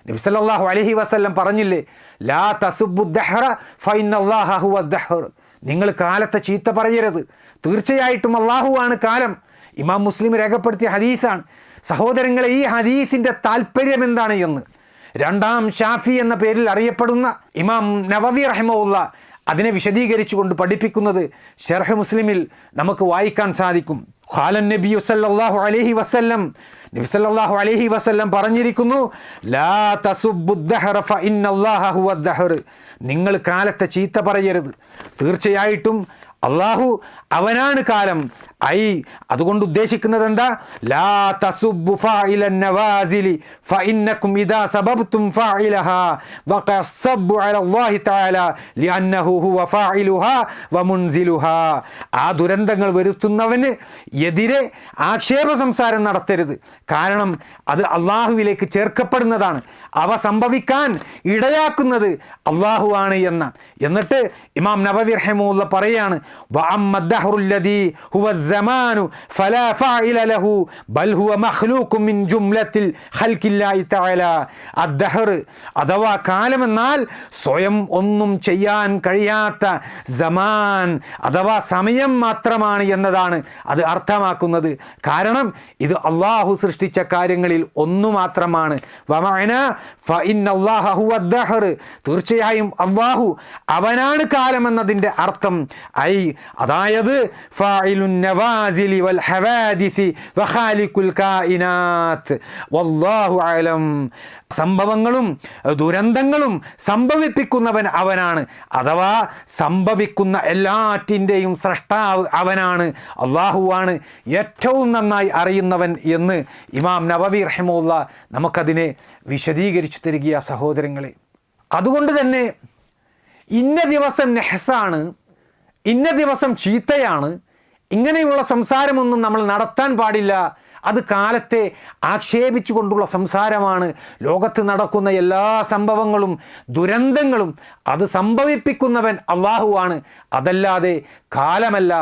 നബി സല്ലല്ലാഹു അലൈഹി വസല്ലം പറഞ്ഞില്ലേ, ലാ തസുബ്ബു ദഹ്റ ഫഇന്നല്ലാഹ ഹുവ ദഹ്ർ. നിങ്ങൾ കാലത്തെ ചീത്ത പറയരുത്, തീർച്ചയായിട്ടും അള്ളാഹുവാണ് കാലം. ഇമാം മുസ്ലിം രേഖപ്പെടുത്തിയ ഹദീസാണ്. സഹോദരങ്ങളെ, ഈ ഹദീസിൻ്റെ താല്പര്യം എന്താണ് എന്ന് രണ്ടാം ഷാഫി എന്ന പേരിൽ അറിയപ്പെടുന്ന ഇമാം നവവി റഹിമഹുല്ല അതിനെ വിശദീകരിച്ചുകൊണ്ട് പഠിപ്പിക്കുന്നത് ശർഹ് മുസ്ലിമിൽ നമുക്ക് വായിക്കാൻ സാധിക്കും. ഖാലൻ നബിയു സല്ലല്ലാഹു അലൈഹി വസല്ലം, നബി സല്ലല്ലാഹു അലൈഹി വസല്ലം പറഞ്ഞിരിക്കുന്നു, ലാ തസുബ്ബു ദഹ്റ ഫഇന്നല്ലാഹ ഹുവ ദഹ്ർ. നിങ്ങൾ കാലത്തെ ചീത്ത പറയരുത്, തീർച്ചയായിട്ടും അള്ളാഹു അവനാണ് കാലം. അതുകൊണ്ട് ഉദ്ദേശിക്കുന്നത് എന്താ? ലാ തസുബ്ബു ഫാഇലൻ നവാസിലി ഫഇന്നകും ഇദാ സബബ്തും ഫാഇലഹാ വഖസബ്ബു അലല്ലാഹി തആല ലിഅന്നഹു ഹുവ ഫാഇലുഹാ വമുൻസിലുഹാ. ആ ദുരന്തങ്ങൾ വരുത്തുന്നവന് എതിരെ ആക്ഷേപ സംസാരം നടത്തരുത്, കാരണം അത് അള്ളാഹുവിലേക്ക് ചേർക്കപ്പെടുന്നതാണ്. അവ സംഭവിക്കാൻ ഇടയാക്കുന്നത് അള്ളാഹുവാണ് എന്ന. എന്നിട്ട് ഇമാം നവവി റഹിമഹുല്ലാഹ് പറയാണ്, വഅമ്മ ദഹ്റുല്ലദീ ഹുവ الزمان فلا فاعل له بل هو مخلوق من جملة خلق الله تعالى. الدهر അഥവാ കാലമെന്നാൽ സ്വയം ഒന്നും ചെയ്യാൻ കഴിയാത്ത സമാൻ അഥവാ സമയം മാത്രമാണ് എന്നതാണ് അത് അർത്ഥമാക്കുന്നത്. കാരണം ഇത് അള്ളാഹു സൃഷ്ടിച്ച കാര്യങ്ങളിൽ ഒന്നു മാത്രമാണ്. വമഅന ഫഇന്നല്ലാഹ ഹുവ ദഹ്ർ. തീർച്ചയായും അള്ളാഹു അവനാണ് കാലമെന്നതിൻ്റെ അർത്ഥം അതായത് ഫാഇലുൻ നവാസിലി വൽ ഹവാദിസി വഖാലിഖുൽ കായിനാത്ത് വല്ലാഹു അലം. സംഭവങ്ങളും ദുരന്തങ്ങളും സംഭവിപ്പിക്കുന്നവൻ അവനാണ്, അഥവാ സംഭവിക്കുന്ന എല്ലാറ്റിൻ്റെയും സ്രഷ്ടാവ് അവനാണ്. അള്ളാഹുവാണ് ഏറ്റവും നന്നായി അറിയുന്നവൻ എന്ന് ഇമാം നവവി റഹിമഹുല്ലാഹ് നമുക്കതിനെ വിശദീകരിച്ചു തരിക സഹോദരങ്ങളെ. അതുകൊണ്ട് തന്നെ ഇന്ന ദിവസം നെഹ്സാണ്, ഇന്ന ദിവസം ചീത്തയാണ്, ഇങ്ങനെയുള്ള സംസാരമൊന്നും നമ്മൾ നടത്താൻ പാടില്ല. അത് കാലത്തെ ആക്ഷേപിച്ചുകൊണ്ടുള്ള സംസാരമാണ്. ലോകത്ത് നടക്കുന്ന എല്ലാ സംഭവങ്ങളും ദുരന്തങ്ങളും അത് സംഭവിപ്പിക്കുന്നവൻ അള്ളാഹുവാണ്, അതല്ലാതെ കാലമല്ല.